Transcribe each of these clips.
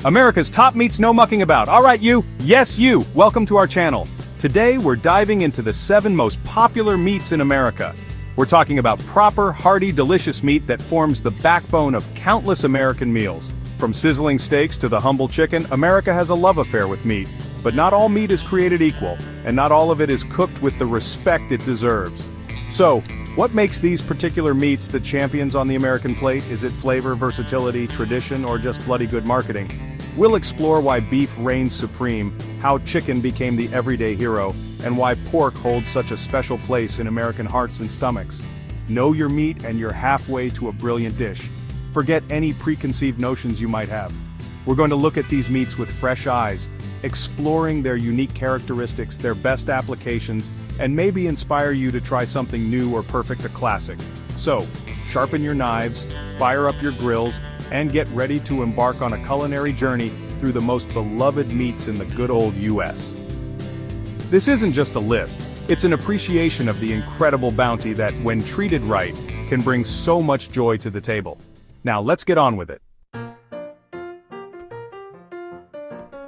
America's top meats no mucking about. All right, you, yes you, welcome to our channel. Today we're diving into the 7 most popular meats in America. We're talking about proper, hearty, delicious meat that forms the backbone of countless American meals. From sizzling steaks to the humble chicken, America has a love affair with meat. But not all meat is created equal, and not all of it is cooked with the respect it deserves. So, what makes these particular meats the champions on the American plate? Is it flavor, versatility, tradition, or just bloody good marketing? We'll explore why beef reigns supreme, how chicken became the everyday hero, and why pork holds such a special place in American hearts and stomachs. Know your meat and you're halfway to a brilliant dish. Forget any preconceived notions you might have. We're going to look at these meats with fresh eyes, exploring their unique characteristics, their best applications, and maybe inspire you to try something new or perfect a classic. So, sharpen your knives, fire up your grills, and get ready to embark on a culinary journey through the most beloved meats in the good old US. This isn't just a list, it's an appreciation of the incredible bounty that, when treated right, can bring so much joy to the table. Now let's get on with it.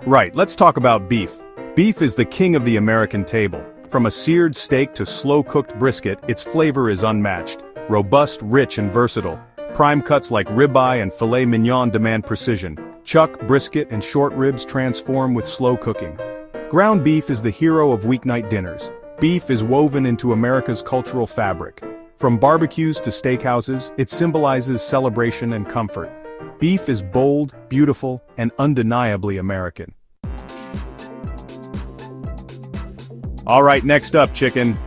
Right, let's talk about beef. Beef is the king of the American table. From a seared steak to slow-cooked brisket, its flavor is unmatched. Robust, rich, and versatile. Prime cuts like ribeye and filet mignon demand precision. Chuck, brisket, and short ribs transform with slow cooking. Ground beef is the hero of weeknight dinners. Beef is woven into America's cultural fabric. From barbecues to steakhouses, it symbolizes celebration and comfort. Beef is bold, beautiful, and undeniably American. All right, next up, chicken.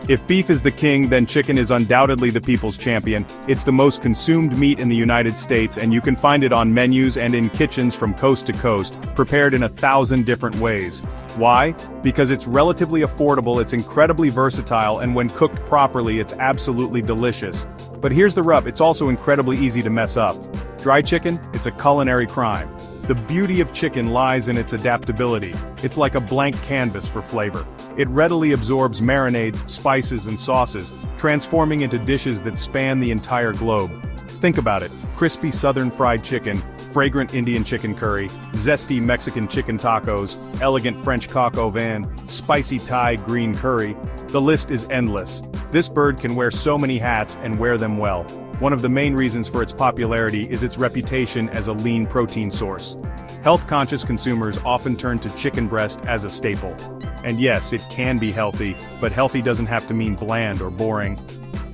If beef is the king, then chicken is undoubtedly the people's champion. It's the most consumed meat in the United States, and you can find it on menus and in kitchens from coast to coast, prepared in 1,000 different ways. Why? Because it's relatively affordable, it's incredibly versatile, and when cooked properly, it's absolutely delicious. But here's the rub, it's also incredibly easy to mess up. Dry chicken? It's a culinary crime. The beauty of chicken lies in its adaptability. It's like a blank canvas for flavor. It readily absorbs marinades, spices, and sauces, transforming into dishes that span the entire globe. Think about it, crispy southern fried chicken, fragrant Indian chicken curry, zesty Mexican chicken tacos, elegant French coq au vin, spicy Thai green curry. The list is endless. This bird can wear so many hats and wear them well. One of the main reasons for its popularity is its reputation as a lean protein source. Health-conscious consumers often turn to chicken breast as a staple. And yes, it can be healthy, but healthy doesn't have to mean bland or boring.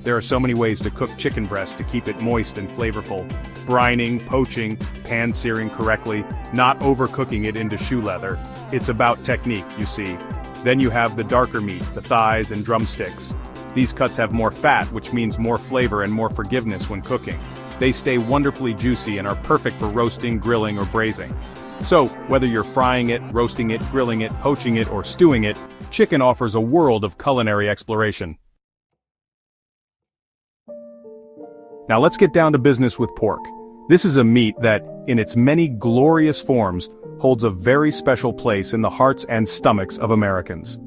There are so many ways to cook chicken breast to keep it moist and flavorful. Brining, poaching, pan-searing correctly, not overcooking it into shoe leather. It's about technique, you see. Then you have the darker meat, the thighs and drumsticks. These cuts have more fat, which means more flavor and more forgiveness when cooking. They stay wonderfully juicy and are perfect for roasting, grilling, or braising. So, whether you're frying it, roasting it, grilling it, poaching it, or stewing it, chicken offers a world of culinary exploration. Now let's get down to business with pork. This is a meat that, in its many glorious forms, holds a very special place in the hearts and stomachs of Americans.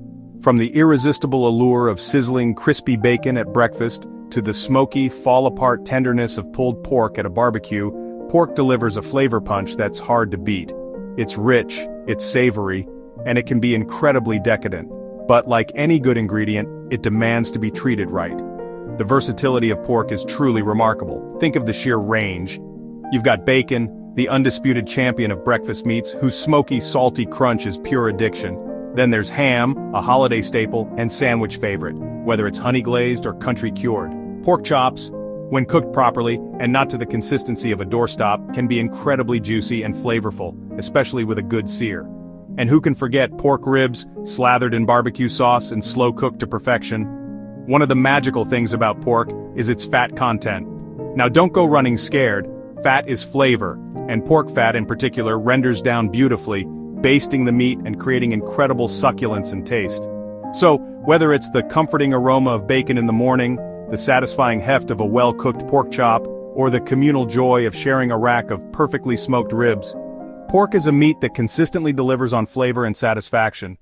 From the irresistible allure of sizzling, crispy bacon at breakfast, to the smoky, fall-apart tenderness of pulled pork at a barbecue, pork delivers a flavor punch that's hard to beat. It's rich, it's savory, and it can be incredibly decadent. But like any good ingredient, it demands to be treated right. The versatility of pork is truly remarkable. Think of the sheer range. You've got bacon, the undisputed champion of breakfast meats, whose smoky, salty crunch is pure addiction. Then there's ham, a holiday staple, and sandwich favorite, whether it's honey-glazed or country-cured. Pork chops, when cooked properly, and not to the consistency of a doorstop, can be incredibly juicy and flavorful, especially with a good sear. And who can forget pork ribs, slathered in barbecue sauce and slow-cooked to perfection? One of the magical things about pork is its fat content. Now don't go running scared. Fat is flavor, and pork fat in particular renders down beautifully, basting the meat and creating incredible succulence and taste. So, whether it's the comforting aroma of bacon in the morning, the satisfying heft of a well-cooked pork chop, or the communal joy of sharing a rack of perfectly smoked ribs, pork is a meat that consistently delivers on flavor and satisfaction.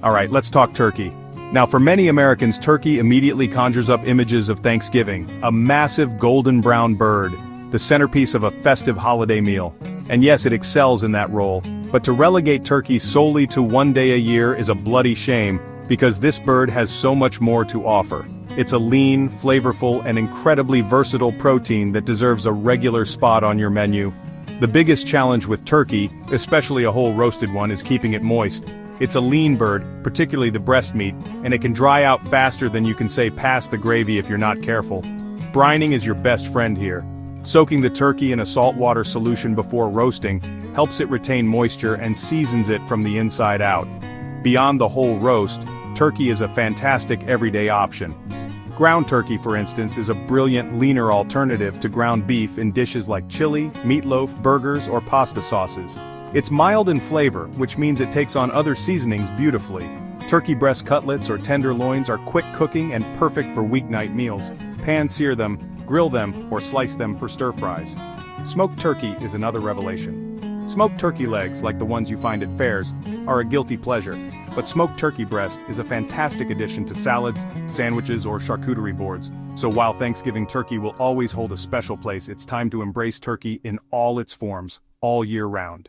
Alright, let's talk turkey. Now for many Americans, turkey immediately conjures up images of Thanksgiving, a massive golden brown bird. the centerpiece of a festive holiday meal. And yes, it excels in that role, but to relegate turkey solely to one day a year is a bloody shame, because this bird has so much more to offer. It's a lean, flavorful, and incredibly versatile protein that deserves a regular spot on your menu. The biggest challenge with turkey, especially a whole roasted one, is keeping it moist. It's a lean bird, particularly the breast meat, and it can dry out faster than you can say pass the gravy if you're not careful. Brining is your best friend here. Soaking the turkey in a saltwater solution before roasting helps it retain moisture and seasons it from the inside out. Beyond the whole roast, turkey is a fantastic everyday option. Ground turkey, for instance, is a brilliant, leaner alternative to ground beef in dishes like chili, meatloaf, burgers, or pasta sauces. It's mild in flavor, which means it takes on other seasonings beautifully. Turkey breast cutlets or tenderloins are quick cooking and perfect for weeknight meals. Pan-sear them, grill them, or slice them for stir-fries. Smoked turkey is another revelation. Smoked turkey legs, like the ones you find at fairs, are a guilty pleasure, but smoked turkey breast is a fantastic addition to salads, sandwiches, or charcuterie boards. So while Thanksgiving turkey will always hold a special place, it's time to embrace turkey in all its forms, all year round.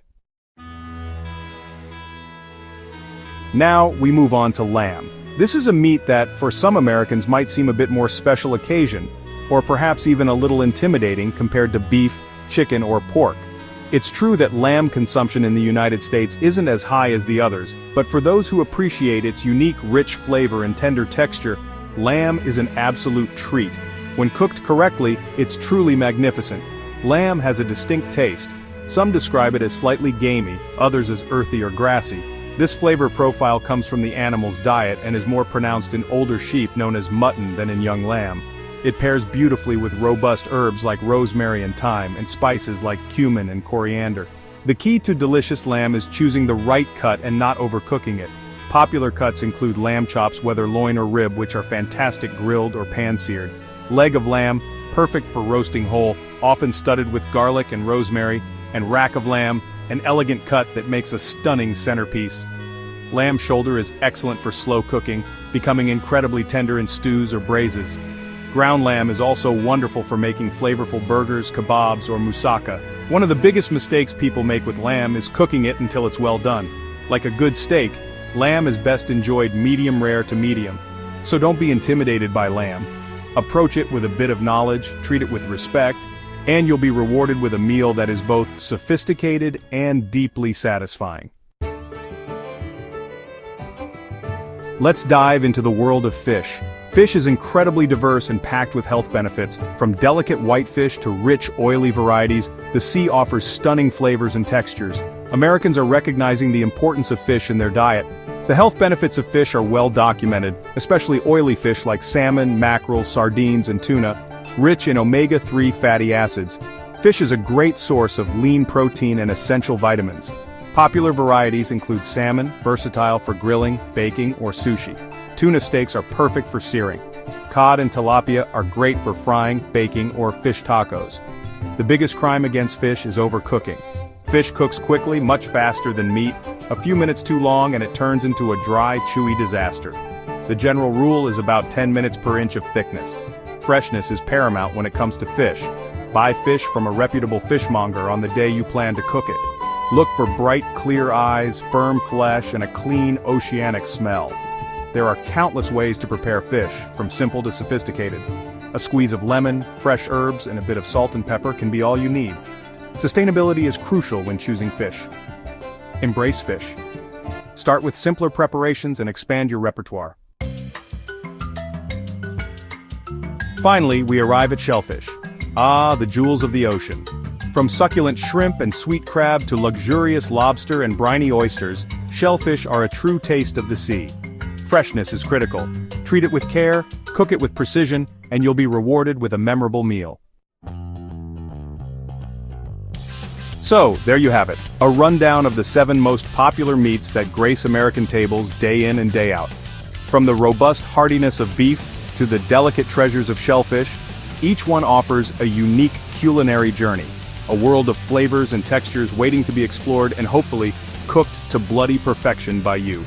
Now, we move on to lamb. This is a meat that, for some Americans, might seem a bit more special occasion, or perhaps even a little intimidating compared to beef, chicken, or pork. It's true that lamb consumption in the United States isn't as high as the others, but for those who appreciate its unique rich flavor and tender texture, lamb is an absolute treat. When cooked correctly, it's truly magnificent. Lamb has a distinct taste. Some describe it as slightly gamey, others as earthy or grassy. This flavor profile comes from the animal's diet and is more pronounced in older sheep known as mutton than in young lamb. It pairs beautifully with robust herbs like rosemary and thyme, and spices like cumin and coriander. The key to delicious lamb is choosing the right cut and not overcooking it. Popular cuts include lamb chops, whether loin or rib, which are fantastic grilled or pan-seared. Leg of lamb, perfect for roasting whole, often studded with garlic and rosemary, and rack of lamb, an elegant cut that makes a stunning centerpiece. Lamb shoulder is excellent for slow cooking, becoming incredibly tender in stews or braises. Ground lamb is also wonderful for making flavorful burgers, kebabs, or moussaka. One of the biggest mistakes people make with lamb is cooking it until it's well done. Like a good steak, lamb is best enjoyed medium rare to medium. So don't be intimidated by lamb. Approach it with a bit of knowledge, treat it with respect, and you'll be rewarded with a meal that is both sophisticated and deeply satisfying. Let's dive into the world of fish. Fish is incredibly diverse and packed with health benefits. From delicate whitefish to rich, oily varieties, the sea offers stunning flavors and textures. Americans are recognizing the importance of fish in their diet. The health benefits of fish are well documented, especially oily fish like salmon, mackerel, sardines, and tuna, rich in omega-3 fatty acids. Fish is a great source of lean protein and essential vitamins. Popular varieties include salmon, versatile for grilling, baking, or sushi. Tuna steaks are perfect for searing. Cod and tilapia are great for frying, baking, or fish tacos. The biggest crime against fish is overcooking. Fish cooks quickly, much faster than meat. A few minutes too long and it turns into a dry, chewy disaster. The general rule is about 10 minutes per inch of thickness. Freshness is paramount when it comes to fish. Buy fish from a reputable fishmonger on the day you plan to cook it. Look for bright, clear eyes, firm flesh, and a clean, oceanic smell. There are countless ways to prepare fish, from simple to sophisticated. A squeeze of lemon, fresh herbs, and a bit of salt and pepper can be all you need. Sustainability is crucial when choosing fish. Embrace fish. Start with simpler preparations and expand your repertoire. Finally, we arrive at shellfish. Ah, the jewels of the ocean. From succulent shrimp and sweet crab to luxurious lobster and briny oysters, shellfish are a true taste of the sea. Freshness is critical. Treat it with care, cook it with precision, and you'll be rewarded with a memorable meal. So, there you have it, a rundown of the 7 most popular meats that grace American tables day in and day out. From the robust heartiness of beef to the delicate treasures of shellfish, each one offers a unique culinary journey, a world of flavors and textures waiting to be explored and hopefully cooked to bloody perfection by you.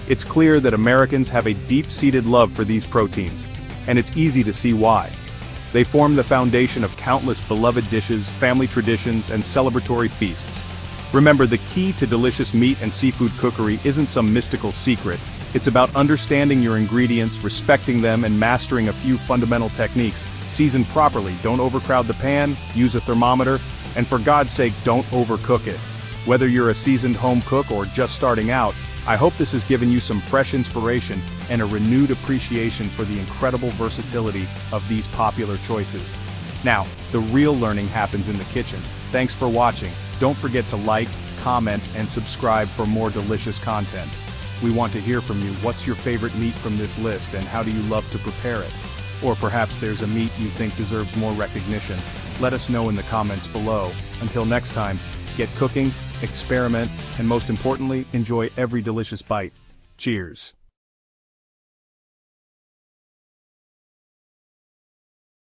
It's clear that Americans have a deep-seated love for these proteins, and it's easy to see why. They form the foundation of countless beloved dishes, family traditions, and celebratory feasts. Remember, the key to delicious meat and seafood cookery isn't some mystical secret. It's about understanding your ingredients, respecting them, and mastering a few fundamental techniques. Season properly, don't overcrowd the pan, use a thermometer, and for God's sake, don't overcook it. Whether you're a seasoned home cook or just starting out, I hope this has given you some fresh inspiration and a renewed appreciation for the incredible versatility of these popular choices. Now, the real learning happens in the kitchen. Thanks for watching. Don't forget to like, comment, and subscribe for more delicious content. We want to hear from you. What's your favorite meat from this list, and how do you love to prepare it? Or perhaps there's a meat you think deserves more recognition. Let us know in the comments below. Until next time, get cooking, experiment, and most importantly, enjoy every delicious bite. Cheers.